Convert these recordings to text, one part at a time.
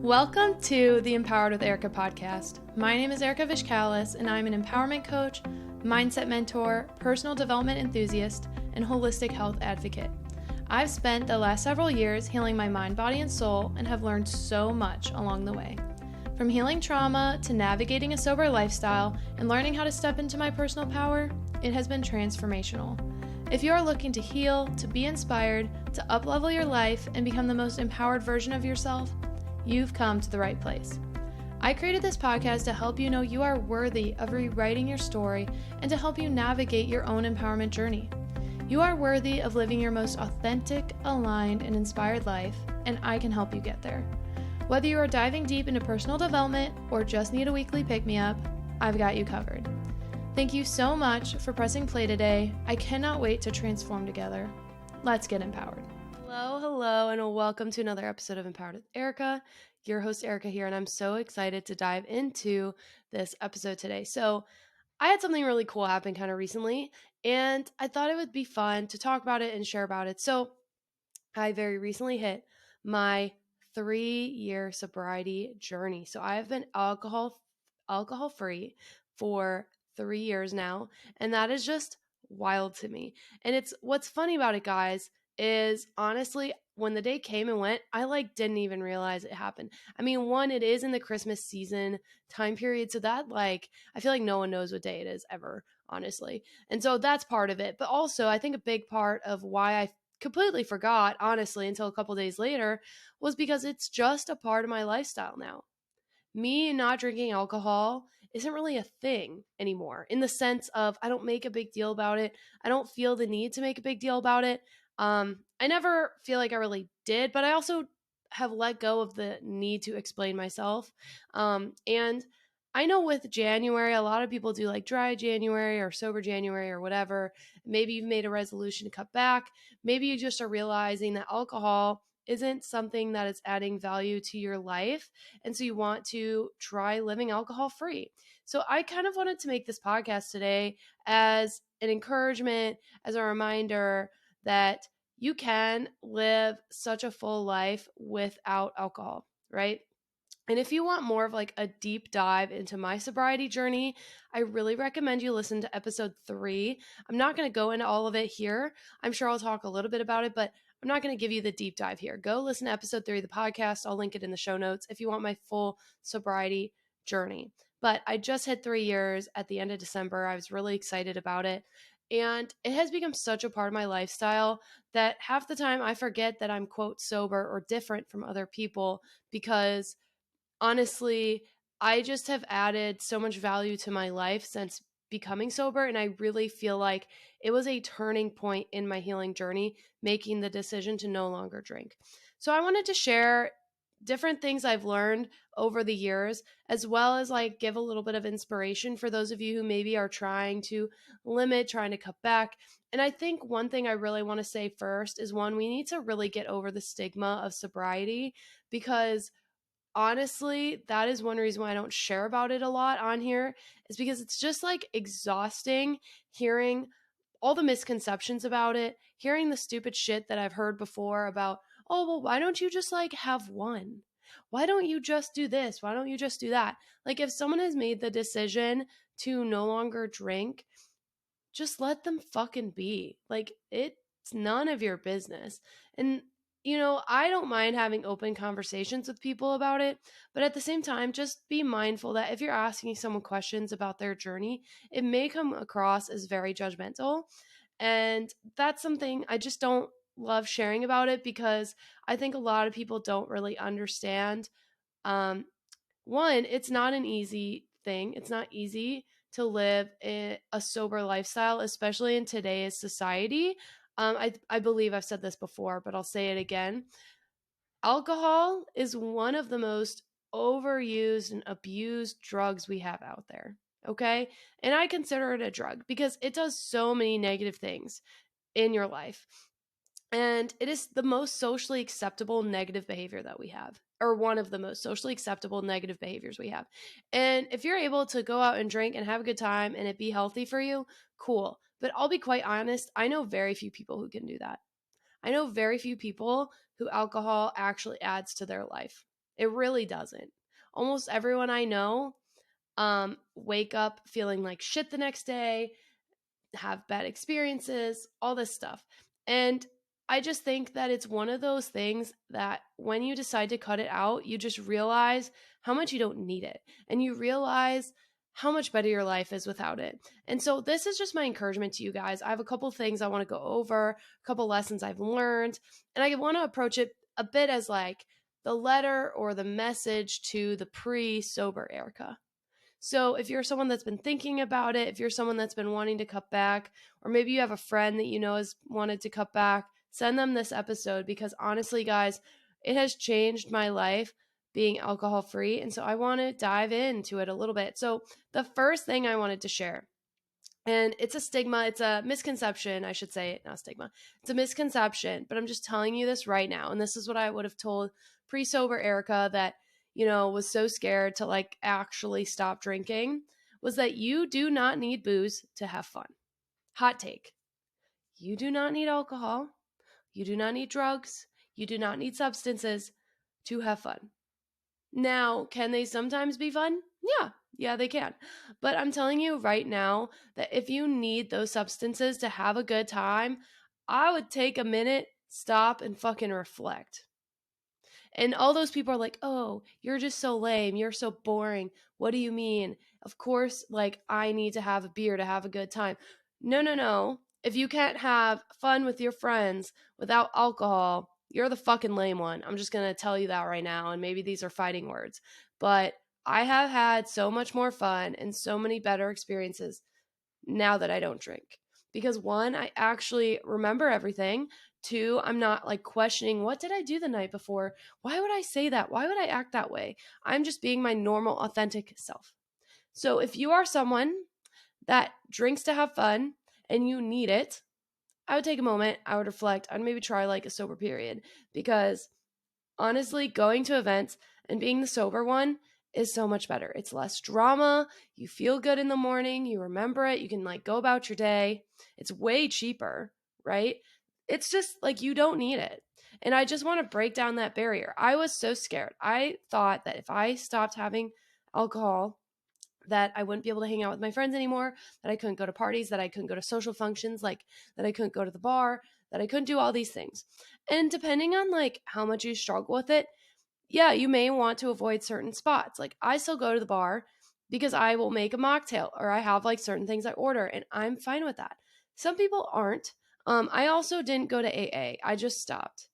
Welcome to the Empowered with Erika podcast. My name is Erika Vishkalis, and I'm an empowerment coach, mindset mentor, personal development enthusiast, and holistic health advocate. I've spent the last several years healing my mind, body, and soul, and have learned so much along the way. From healing trauma to navigating a sober lifestyle and learning how to step into my personal power, it has been transformational. If you are looking to heal, to be inspired, to uplevel your life, and become the most empowered version of yourself, you've come to the right place. I created this podcast to help you know you are worthy of rewriting your story and to help you navigate your own empowerment journey. You are worthy of living your most authentic, aligned, and inspired life, and I can help you get there. Whether you are diving deep into personal development or just need a weekly pick-me-up, I've got you covered. Thank you so much for pressing play today. I cannot wait to transform together. Let's get empowered. Hello, and welcome to another episode of Empowered with Erika. Your host Erika here, and I'm so excited to dive into this episode today. So I had something really cool happen kind of recently, and I thought it would be fun to talk about it and share about it. So I very recently hit my 3-year sobriety journey. So I have been alcohol-free for 3 years now, and that is just wild to me. And it's what's funny about it, guys, is honestly, when the day came and went, I didn't even realize it happened. I mean, one, it is in the Christmas season time period, so that I feel like no one knows what day it is ever, honestly. And so that's part of it. But also, I think a big part of why I completely forgot, honestly, until a couple days later, was because it's just a part of my lifestyle now. Me not drinking alcohol isn't really a thing anymore, in the sense of I don't make a big deal about it. I don't feel the need to make a big deal about it. I never feel like I really did, but I also have let go of the need to explain myself. And I know with January, a lot of people do dry January or sober January or whatever. Maybe you've made a resolution to cut back. Maybe you just are realizing that alcohol isn't something that is adding value to your life. And so you want to try living alcohol free. So I kind of wanted to make this podcast today as an encouragement, as a reminder that you can live such a full life without alcohol, right? And if you want more of a deep dive into my sobriety journey, I really recommend you listen to episode 3. I'm not going to go into all of it here. I'm sure I'll talk a little bit about it, but I'm not going to give you the deep dive here. Go listen to episode 3 of the podcast. I'll link it in the show notes if you want my full sobriety journey. But I just hit 3 years at the end of December. I was really excited about it. And it has become such a part of my lifestyle that half the time I forget that I'm, quote, sober or different from other people because honestly, I just have added so much value to my life since becoming sober. And I really feel like it was a turning point in my healing journey, making the decision to no longer drink. So I wanted to share different things I've learned over the years, as well as give a little bit of inspiration for those of you who maybe are trying to limit, trying to cut back. And I think one thing I really want to say first is one, we need to really get over the stigma of sobriety because honestly, that is one reason why I don't share about it a lot on here is because it's just exhausting hearing all the misconceptions about it, hearing the stupid shit that I've heard before about, oh, well, why don't you just have one? Why don't you just do this? Why don't you just do that? If someone has made the decision to no longer drink, just let them fucking be. It's none of your business. And I don't mind having open conversations with people about it, but at the same time, just be mindful that if you're asking someone questions about their journey, it may come across as very judgmental. And that's something I just don't love sharing about it because I think a lot of people don't really understand. One, it's not an easy thing. It's not easy to live a sober lifestyle, especially in today's society. I believe I've said this before, but I'll say it again. Alcohol is one of the most overused and abused drugs we have out there. Okay. And I consider it a drug because it does so many negative things in your life. And it is the most socially acceptable negative behavior that we have, or one of the most socially acceptable negative behaviors we have. And if you're able to go out and drink and have a good time and it be healthy for you, cool. But I'll be quite honest, I know very few people who can do that. I know very few people who alcohol actually adds to their life. It really doesn't. Almost everyone I know wake up feeling like shit the next day, have bad experiences, all this stuff. And I just think that it's one of those things that when you decide to cut it out, you just realize how much you don't need it. And you realize how much better your life is without it. And so this is just my encouragement to you guys. I have a couple things I want to go over, a couple lessons I've learned, and I want to approach it a bit as like the letter or the message to the pre-sober Erika. So if you're someone that's been thinking about it, if you're someone that's been wanting to cut back, or maybe you have a friend that you know has wanted to cut back, send them this episode because honestly, guys, it has changed my life being alcohol free. And so I want to dive into it a little bit. So the first thing I wanted to share, and it's a stigma, it's a misconception, I should say, not stigma. It's a misconception, but I'm just telling you this right now. And this is what I would have told pre-sober Erika that, was so scared to like actually stop drinking, was that you do not need booze to have fun. Hot take. You do not need alcohol. You do not need drugs. You do not need substances to have fun. Now, can they sometimes be fun? Yeah, they can. But I'm telling you right now that if you need those substances to have a good time, I would take a minute, stop, and fucking reflect. And all those people are like, oh, you're just so lame. You're so boring. What do you mean? Of course, like, I need to have a beer to have a good time. No, no, no. If you can't have fun with your friends without alcohol, you're the fucking lame one. I'm just going to tell you that right now. And maybe these are fighting words. But I have had so much more fun and so many better experiences now that I don't drink. Because one, I actually remember everything. Two, I'm not like questioning what did I do the night before? Why would I say that? Why would I act that way? I'm just being my normal, authentic self. So if you are someone that drinks to have fun and you need it, I would take a moment, I would reflect, I'd maybe try like a sober period because honestly, going to events and being the sober one is so much better. It's less drama. You feel good in the morning. You remember it. You can like go about your day. It's way cheaper, right? It's just like you don't need it. And I just want to break down that barrier. I was so scared. I thought that if I stopped having alcohol, that I wouldn't be able to hang out with my friends anymore, that I couldn't go to parties, that I couldn't go to social functions, like that I couldn't go to the bar, that I couldn't do all these things. And depending on like how much you struggle with it, yeah, you may want to avoid certain spots. Like I still go to the bar because I will make a mocktail or I have like certain things I order and I'm fine with that. Some people aren't. I also didn't go to AA. I just stopped.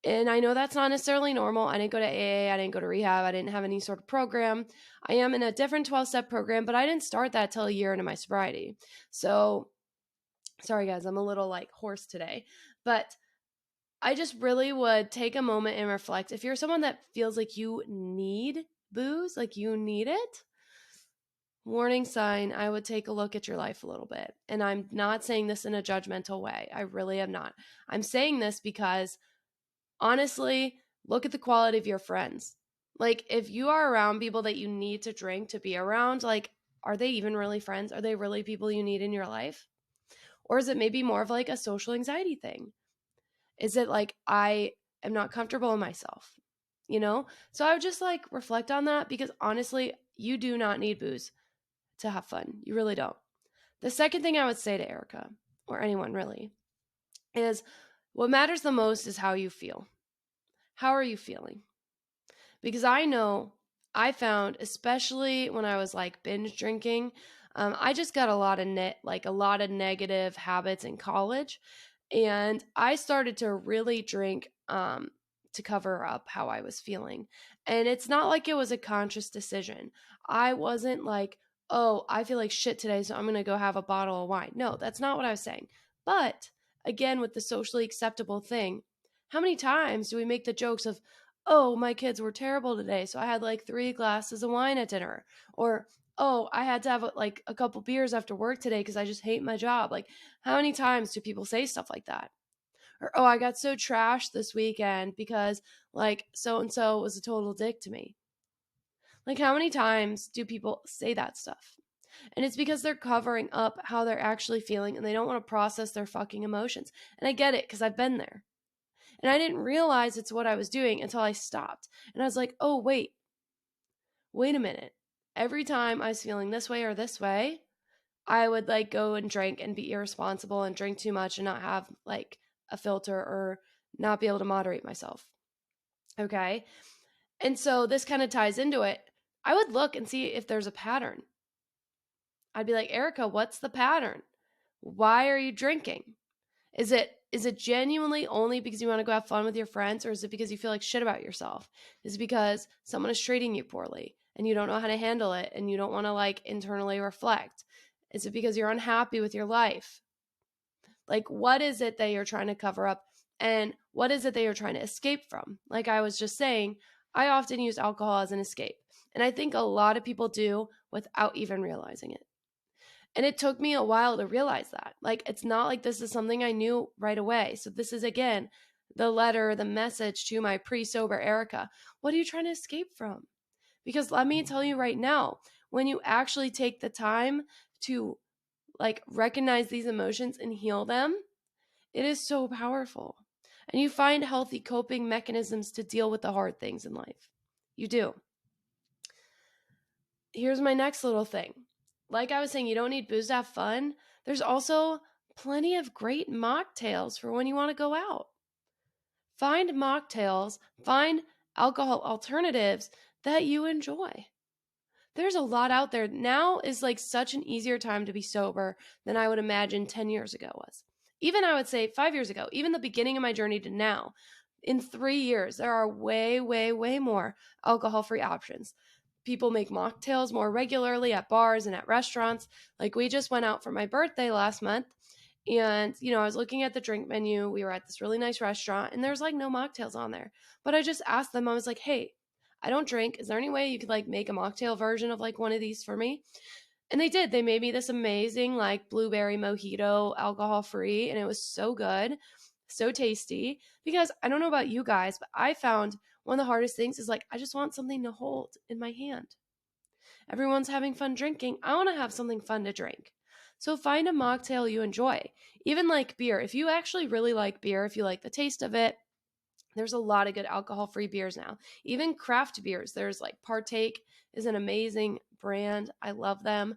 And I know that's not necessarily normal. I didn't go to AA. I didn't go to rehab. I didn't have any sort of program. I am in a different 12-step program, but I didn't start that till a year into my sobriety. So sorry guys, I'm a little like hoarse today, but I just really would take a moment and reflect. If you're someone that feels like you need booze, like you need it, warning sign, I would take a look at your life a little bit. And I'm not saying this in a judgmental way. I really am not. I'm saying this because honestly, look at the quality of your friends. Like if you are around people that you need to drink to be around, like are they even really friends? Are they really people you need in your life? Or is it maybe more of like a social anxiety thing? Is it like I am not comfortable in myself? So I would just like reflect on that because honestly, you do not need booze to have fun. You really don't. The second thing I would say to Erika, or anyone really, is what matters the most is how you feel. How are you feeling? Because I know I found, especially when I was like binge drinking, I just got a lot of a lot of negative habits in college. And I started to really drink to cover up how I was feeling. And it's not like it was a conscious decision. I wasn't like, oh, I feel like shit today, so I'm going to go have a bottle of wine. No, that's not what I was saying. But again, with the socially acceptable thing, how many times do we make the jokes of, oh, my kids were terrible today, so I had like 3 glasses of wine at dinner? Or, oh, I had to have like a couple beers after work today because I just hate my job. Like, how many times do people say stuff like that? Or, oh, I got so trashed this weekend because like so and so was a total dick to me. Like, how many times do people say that stuff? And it's because they're covering up how they're actually feeling and they don't want to process their fucking emotions. And I get it because I've been there. And I didn't realize it's what I was doing until I stopped. And I was like, oh, wait a minute. Every time I was feeling this way or this way, I would like go and drink and be irresponsible and drink too much and not have like a filter or not be able to moderate myself. Okay. And so this kind of ties into it. I would look and see if there's a pattern. I'd be like, Erika, what's the pattern? Why are you drinking? Is it genuinely only because you want to go have fun with your friends, or is it because you feel like shit about yourself? Is it because someone is treating you poorly and you don't know how to handle it and you don't want to like internally reflect? Is it because you're unhappy with your life? Like, what is it that you're trying to cover up? And what is it that you're trying to escape from? Like I was just saying, I often use alcohol as an escape. And I think a lot of people do without even realizing it. And it took me a while to realize that. Like, it's not like this is something I knew right away. So, this is again the letter, the message to my pre sober Erika. What are you trying to escape from? Because let me tell you right now, when you actually take the time to like recognize these emotions and heal them, it is so powerful. And you find healthy coping mechanisms to deal with the hard things in life. You do. Here's my next little thing. Like I was saying, you don't need booze to have fun. There's also plenty of great mocktails for when you want to go out. Find mocktails, find alcohol alternatives that you enjoy. There's a lot out there. Now is like such an easier time to be sober than I would imagine 10 years ago was. Even I would say 5 years ago, even the beginning of my journey to now, in 3 years, there are way, way, way more alcohol-free options. People make mocktails more regularly at bars and at restaurants. Like we just went out for my birthday last month and, I was looking at the drink menu. We were at this really nice restaurant and there's like no mocktails on there. But I just asked them, I was like, hey, I don't drink. Is there any way you could like make a mocktail version of like one of these for me? And they did. They made me this amazing like blueberry mojito, alcohol free, and it was so good, so tasty. Because I don't know about you guys, but I found one of the hardest things is like I just want something to hold in my hand. Everyone's having fun drinking. I want to have something fun to drink. So find a mocktail you enjoy. Even like beer. If you actually really like beer, if you like the taste of it, there's a lot of good alcohol-free beers now. Even craft beers. There's like Partake is an amazing brand. I love them.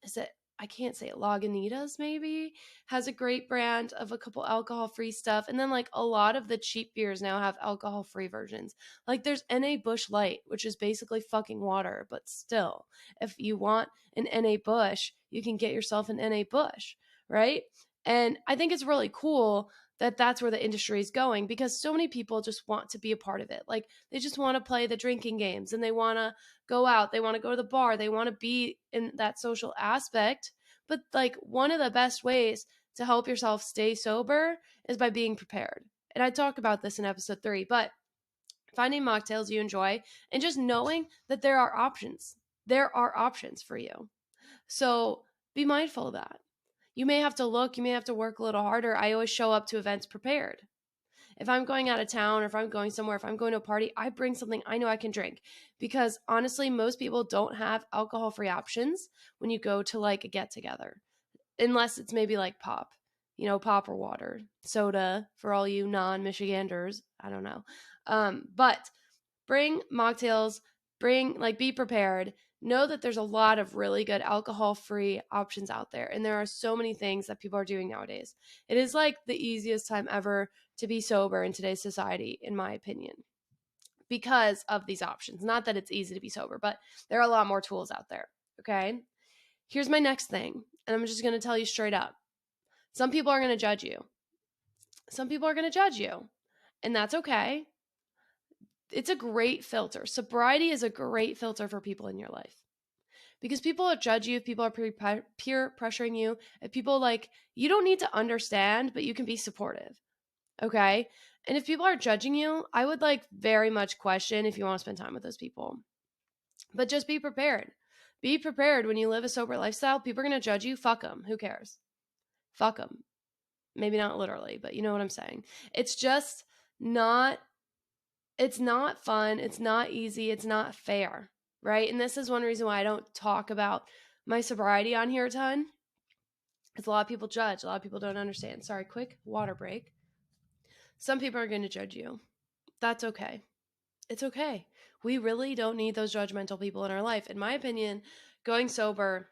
Is it I can't say it. Lagunitas maybe has a great brand of a couple alcohol-free stuff. And then like a lot of the cheap beers now have alcohol-free versions. Like there's NA Busch Light, which is basically fucking water, but still, if you want an NA Busch, you can get yourself an NA Busch, right? And I think it's really cool that that's where the industry is going because so many people just want to be a part of it. Like they just want to play the drinking games and they want to go out, they want to go to the bar, they want to be in that social aspect. But like one of the best ways to help yourself stay sober is by being prepared. And I talk about this in episode 3, but finding mocktails you enjoy and just knowing that there are options. There are options for you. So be mindful of that. You may have to look, you may have to work a little harder. I always show up to events prepared. If I'm going out of town or if I'm going somewhere, if I'm going to a party, I bring something I know I can drink. Because honestly, most people don't have alcohol-free options when you go to like a get together, unless it's maybe like pop, pop or water, soda for all you non-Michiganders. I don't know. But bring mocktails, be prepared. Know that there's a lot of really good alcohol-free options out there. And there are so many things that people are doing nowadays. It is like the easiest time ever to be sober in today's society, in my opinion, because of these options. Not that it's easy to be sober, but there are a lot more tools out there. Okay. Here's my next thing. And I'm just going to tell you straight up. Some people are going to judge you. Some people are going to judge you. And that's okay. It's a great filter. Sobriety is a great filter for people in your life because people will judge you if people are peer pressuring you. If people you don't need to understand, but you can be supportive. Okay. And if people are judging you, I would very much question if you want to spend time with those people, but just be prepared. Be prepared when you live a sober lifestyle. People are going to judge you. Fuck them. Who cares? Fuck them. Maybe not literally, but you know what I'm saying? It's just not It's not fun. It's not easy. It's not fair, right? And this is one reason why I don't talk about my sobriety on here a ton. Because a lot of people judge. A lot of people don't understand. Sorry, quick water break. Some people are going to judge you. That's okay. It's okay. We really don't need those judgmental people in our life. In my opinion, going sober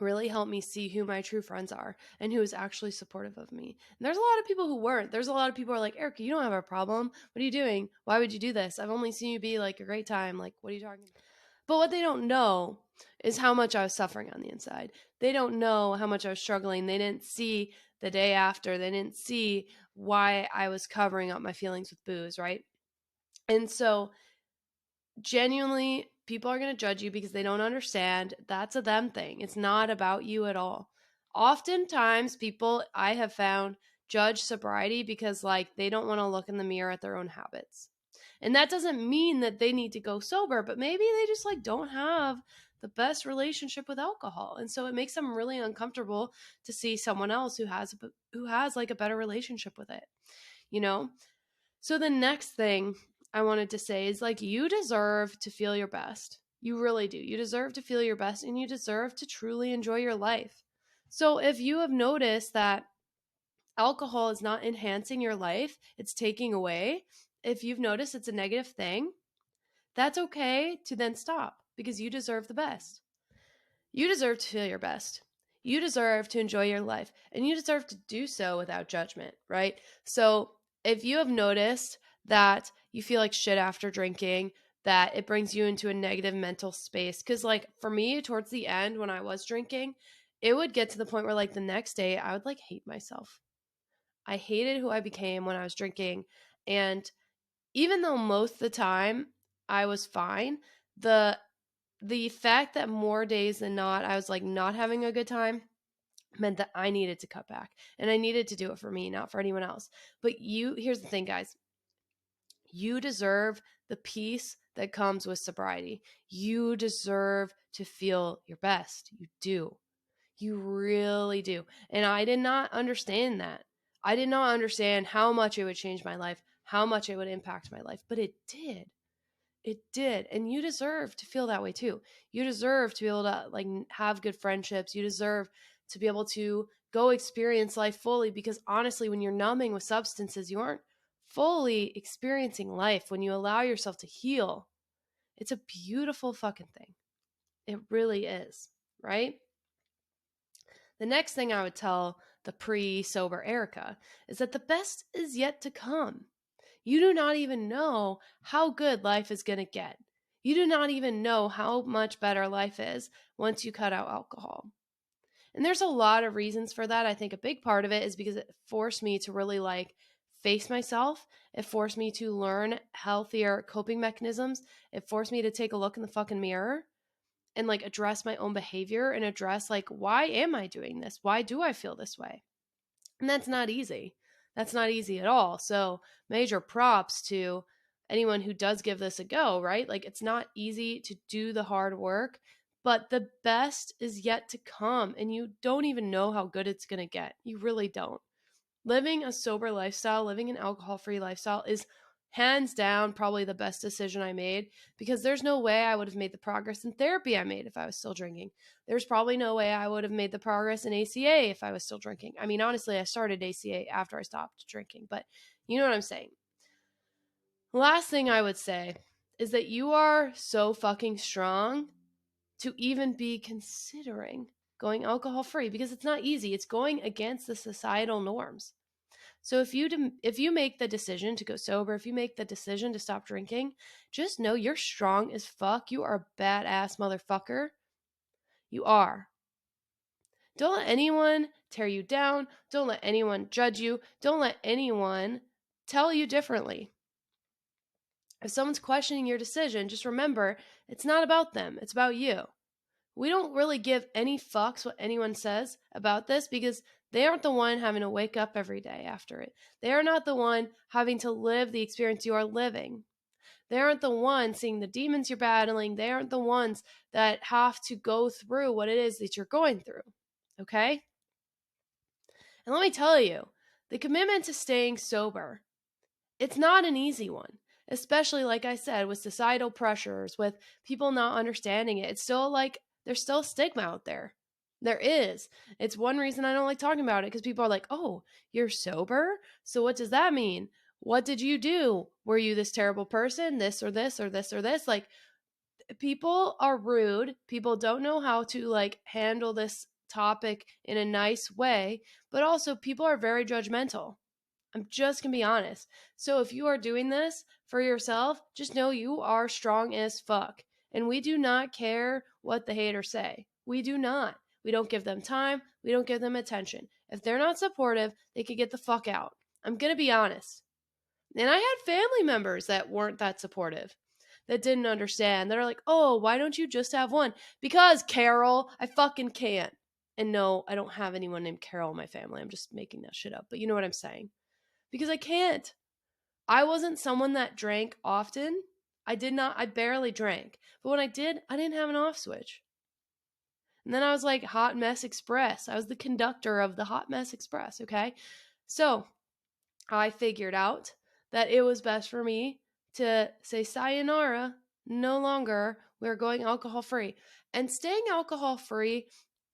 really helped me see who my true friends are and who is actually supportive of me. And there's a lot of people who weren't. There's a lot of people who are like, Erica, you don't have a problem. What are you doing? Why would you do this? I've only seen you be like a great time. Like, what are you talking about? But what they don't know is how much I was suffering on the inside. They don't know how much I was struggling. They didn't see the day after. They didn't see why I was covering up my feelings with booze, right? And so genuinely, people are going to judge you because they don't understand. That's a them thing. It's not about you at all. Oftentimes, people I have found judge sobriety because like they don't want to look in the mirror at their own habits. And that doesn't mean that they need to go sober, but maybe they just like don't have the best relationship with alcohol. And so it makes them really uncomfortable to see someone else who has like a better relationship with it, you know? So the next thing I wanted to say is like you deserve to feel your best. You really do. You deserve to feel your best and you deserve to truly enjoy your life. So if you have noticed that alcohol is not enhancing your life, it's taking away, if you've noticed it's a negative thing, that's okay to then stop because you deserve the best. You deserve to feel your best. You deserve to enjoy your life and you deserve to do so without judgment, right? So if you have noticed that you feel like shit after drinking, that it brings you into a negative mental space, because like for me, towards the end when I was drinking, it would get to the point where like the next day I would like hate myself. I hated who I became when I was drinking. And even though most of the time I was fine, the fact that more days than not I was like not having a good time meant that I needed to cut back and I needed to do it for me, not for anyone else. But here's the thing, guys, you deserve the peace that comes with sobriety. You deserve to feel your best. You do. You really do. And I did not understand that. I did not understand how much it would change my life, how much it would impact my life, but it did. It did. And you deserve to feel that way too. You deserve to be able to like have good friendships. You deserve to be able to go experience life fully because honestly, when you're numbing with substances, you aren't fully experiencing life. When you allow yourself to heal, it's a beautiful fucking thing. It really is, right? The next thing I would tell the pre-sober Erika is that the best is yet to come. You do not even know how good life is going to get. You do not even know how much better life is once you cut out alcohol. And there's a lot of reasons for that. I think a big part of it is because it forced me to really like face myself. It forced me to learn healthier coping mechanisms. It forced me to take a look in the fucking mirror and like address my own behavior and address like, why am I doing this? Why do I feel this way? And that's not easy. That's not easy at all. So major props to anyone who does give this a go, right? Like it's not easy to do the hard work, but the best is yet to come. And you don't even know how good it's going to get. You really don't. Living a sober lifestyle, living an alcohol-free lifestyle is hands down probably the best decision I made because there's no way I would have made the progress in therapy I made if I was still drinking. There's probably no way I would have made the progress in ACA if I was still drinking. I mean, honestly, I started ACA after I stopped drinking, but you know what I'm saying. Last thing I would say is that you are so fucking strong to even be considering going alcohol free because it's not easy. It's going against the societal norms. So if you make the decision to go sober, if you make the decision to stop drinking, just know you're strong as fuck. You are a badass motherfucker. You are. Don't let anyone tear you down. Don't let anyone judge you. Don't let anyone tell you differently. If someone's questioning your decision, just remember it's not about them. It's about you. We don't really give any fucks what anyone says about this because they aren't the one having to wake up every day after it. They are not the one having to live the experience you are living. They aren't the ones seeing the demons you're battling. They aren't the ones that have to go through what it is that you're going through. Okay? And let me tell you, the commitment to staying sober, it's not an easy one. Especially, like I said, with societal pressures, with people not understanding it. It's still like there's still stigma out there. There is. It's one reason I don't like talking about it because people are like, oh, you're sober? So what does that mean? What did you do? Were you this terrible person? This or this or this or this? Like, people are rude. People don't know how to like handle this topic in a nice way, but also people are very judgmental. I'm just gonna be honest. So if you are doing this for yourself, just know you are strong as fuck. And we do not care what the haters say. We do not. We don't give them time. We don't give them attention. If they're not supportive, they could get the fuck out. I'm gonna be honest. And I had family members that weren't that supportive, that didn't understand. They're like, oh, why don't you just have one? Because, Carol, I fucking can't. And no, I don't have anyone named Carol in my family. I'm just making that shit up. But you know what I'm saying. Because I can't. I wasn't someone that drank often. I barely drank. But when I did, I didn't have an off switch. And then I was like Hot Mess Express. I was the conductor of the Hot Mess Express, okay? So I figured out that it was best for me to say sayonara, no longer, we're going alcohol free. And staying alcohol free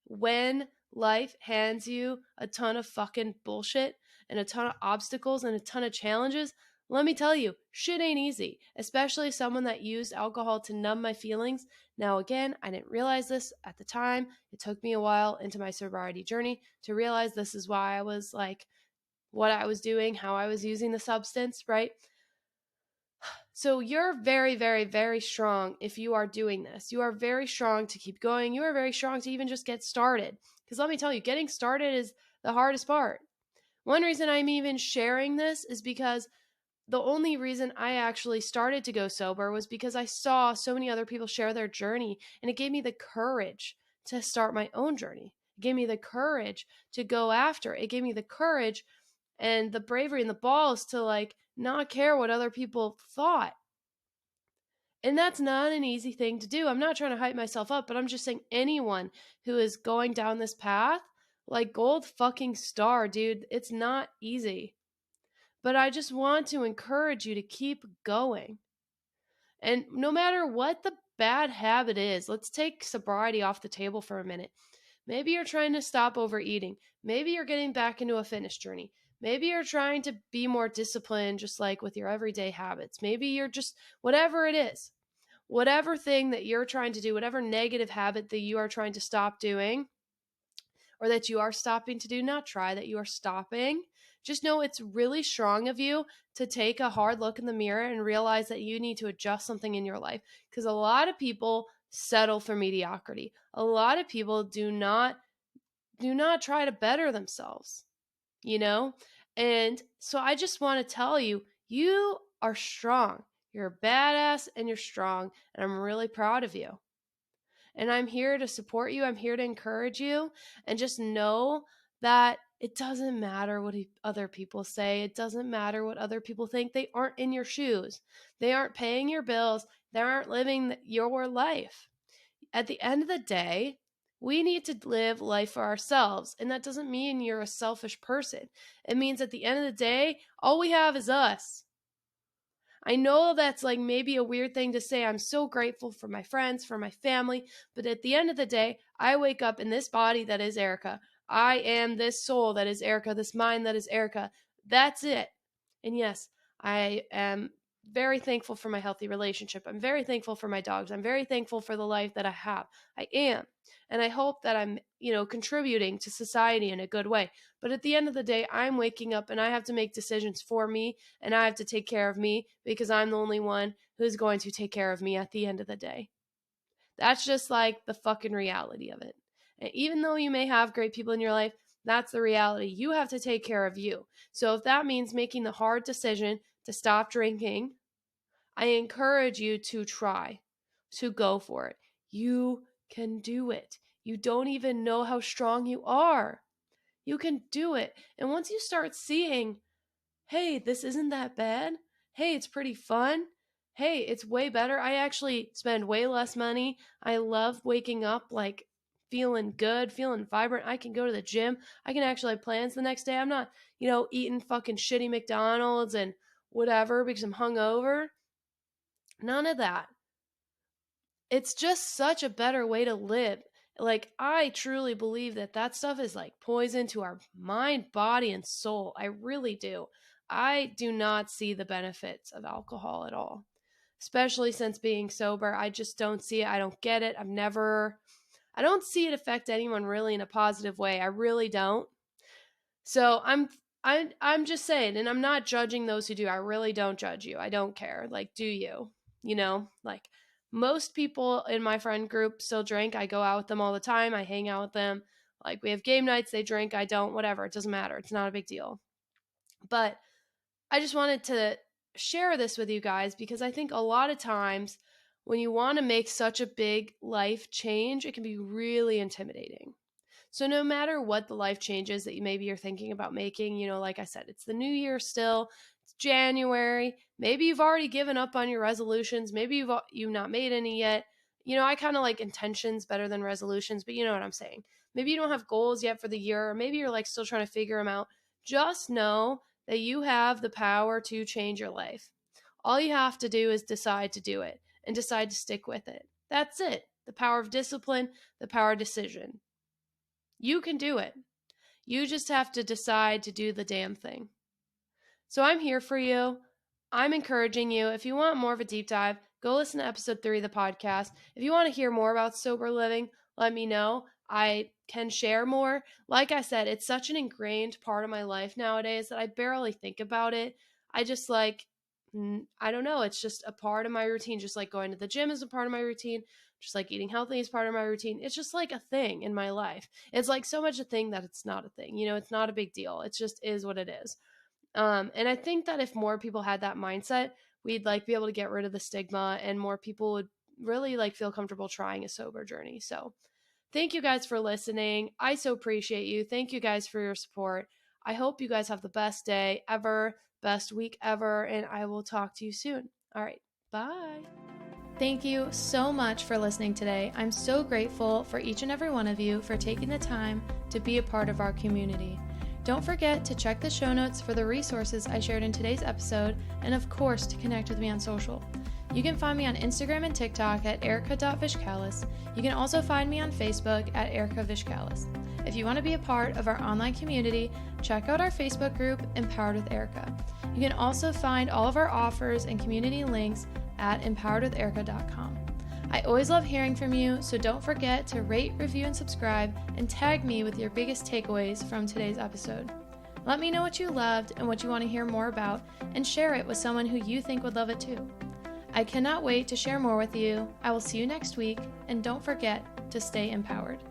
when life hands you a ton of fucking bullshit and a ton of obstacles and a ton of challenges, let me tell you, shit ain't easy, especially someone that used alcohol to numb my feelings. Now, again, I didn't realize this at the time. It took me a while into my sobriety journey to realize this is why I was like, what I was doing, how I was using the substance, right? So you're very, very, very strong if you are doing this. You are very strong to keep going. You are very strong to even just get started. Because let me tell you, getting started is the hardest part. One reason I'm even sharing this is because the only reason I actually started to go sober was because I saw so many other people share their journey, and it gave me the courage to start my own journey. It gave me the courage to go after. It gave me the courage and the bravery and the balls to like not care what other people thought. And that's not an easy thing to do. I'm not trying to hype myself up, but I'm just saying anyone who is going down this path, like gold fucking star, dude, it's not easy. But I just want to encourage you to keep going. And no matter what the bad habit is, let's take sobriety off the table for a minute. Maybe you're trying to stop overeating. Maybe you're getting back into a fitness journey. Maybe you're trying to be more disciplined, just like with your everyday habits. Maybe you're just, whatever it is, whatever thing that you're trying to do, whatever negative habit that you are trying to stop doing, or that you are stopping to do, not try, that you are stopping. Just know it's really strong of you to take a hard look in the mirror and realize that you need to adjust something in your life. Because a lot of people settle for mediocrity. A lot of people do not try to better themselves, you know? And so I just want to tell you, you are strong. You're a badass and you're strong. And I'm really proud of you. And I'm here to support you. I'm here to encourage you. And just know that it doesn't matter what other people say. It doesn't matter what other people think. They aren't in your shoes. They aren't paying your bills. They aren't living your life. At the end of the day, we need to live life for ourselves. And that doesn't mean you're a selfish person. It means at the end of the day, all we have is us. I know that's like maybe a weird thing to say. I'm so grateful for my friends, for my family. But at the end of the day, I wake up in this body that is Erika. I am this soul that is Erika, this mind that is Erika. That's it. And yes, I am very thankful for my healthy relationship. I'm very thankful for my dogs. I'm very thankful for the life that I have. I am. And I hope that I'm, contributing to society in a good way. But at the end of the day, I'm waking up and I have to make decisions for me and I have to take care of me because I'm the only one who's going to take care of me at the end of the day. That's just like the fucking reality of it. And even though you may have great people in your life, that's the reality. You have to take care of you. So if that means making the hard decision to stop drinking, I encourage you to try, to go for it. You can do it. You don't even know how strong you are. You can do it. And once you start seeing, hey, this isn't that bad. Hey, it's pretty fun. Hey, it's way better. I actually spend way less money. I love waking up like feeling good, feeling vibrant. I can go to the gym. I can actually have plans the next day. I'm not, eating fucking shitty McDonald's and whatever because I'm hungover. None of that. It's just such a better way to live. Like, I truly believe that stuff is like poison to our mind, body, and soul. I really do. I do not see the benefits of alcohol at all, especially since being sober. I just don't see it. I don't get it. I don't see it affect anyone really in a positive way. I really don't. So I'm just saying, and I'm not judging those who do. I really don't judge you. I don't care. Like, do you? Like most people in my friend group still drink. I go out with them all the time. I hang out with them. Like, we have game nights, they drink, I don't, whatever. It doesn't matter. It's not a big deal. But I just wanted to share this with you guys because I think a lot of times when you want to make such a big life change, it can be really intimidating. So no matter what the life changes that maybe you're thinking about making, like I said, it's the new year still, it's January, maybe you've already given up on your resolutions, maybe you've not made any yet. I kind of like intentions better than resolutions, but you know what I'm saying. Maybe you don't have goals yet for the year, or maybe you're like still trying to figure them out. Just know that you have the power to change your life. All you have to do is decide to do it and decide to stick with it. That's it. The power of discipline, the power of decision. You can do it. You just have to decide to do the damn thing. So I'm here for you. I'm encouraging you. If you want more of a deep dive, go listen to episode 3 of the podcast. If you want to hear more about sober living, let me know. I can share more. Like I said, it's such an ingrained part of my life nowadays that I barely think about it. I just I don't know. It's just a part of my routine. Just like going to the gym is a part of my routine. Just like eating healthy is part of my routine. It's just like a thing in my life. It's like so much a thing that it's not a thing. It's not a big deal. It just is what it is. And I think that if more people had that mindset, we'd like be able to get rid of the stigma and more people would really like feel comfortable trying a sober journey. So thank you guys for listening. I so appreciate you. Thank you guys for your support. I hope you guys have the best day ever, best week ever, and I will talk to you soon. All right. Bye. Thank you so much for listening today. I'm so grateful for each and every one of you for taking the time to be a part of our community. Don't forget to check the show notes for the resources I shared in today's episode, and of course to connect with me on social. You can find me on Instagram and TikTok at erika.vishkalis. You can also find me on Facebook at Erika Vishkalis. If you want to be a part of our online community, check out our Facebook group, Empowered with Erika. You can also find all of our offers and community links at empoweredwitherika.com. I always love hearing from you, so don't forget to rate, review, and subscribe, and tag me with your biggest takeaways from today's episode. Let me know what you loved and what you want to hear more about, and share it with someone who you think would love it too. I cannot wait to share more with you. I will see you next week, and don't forget to stay empowered.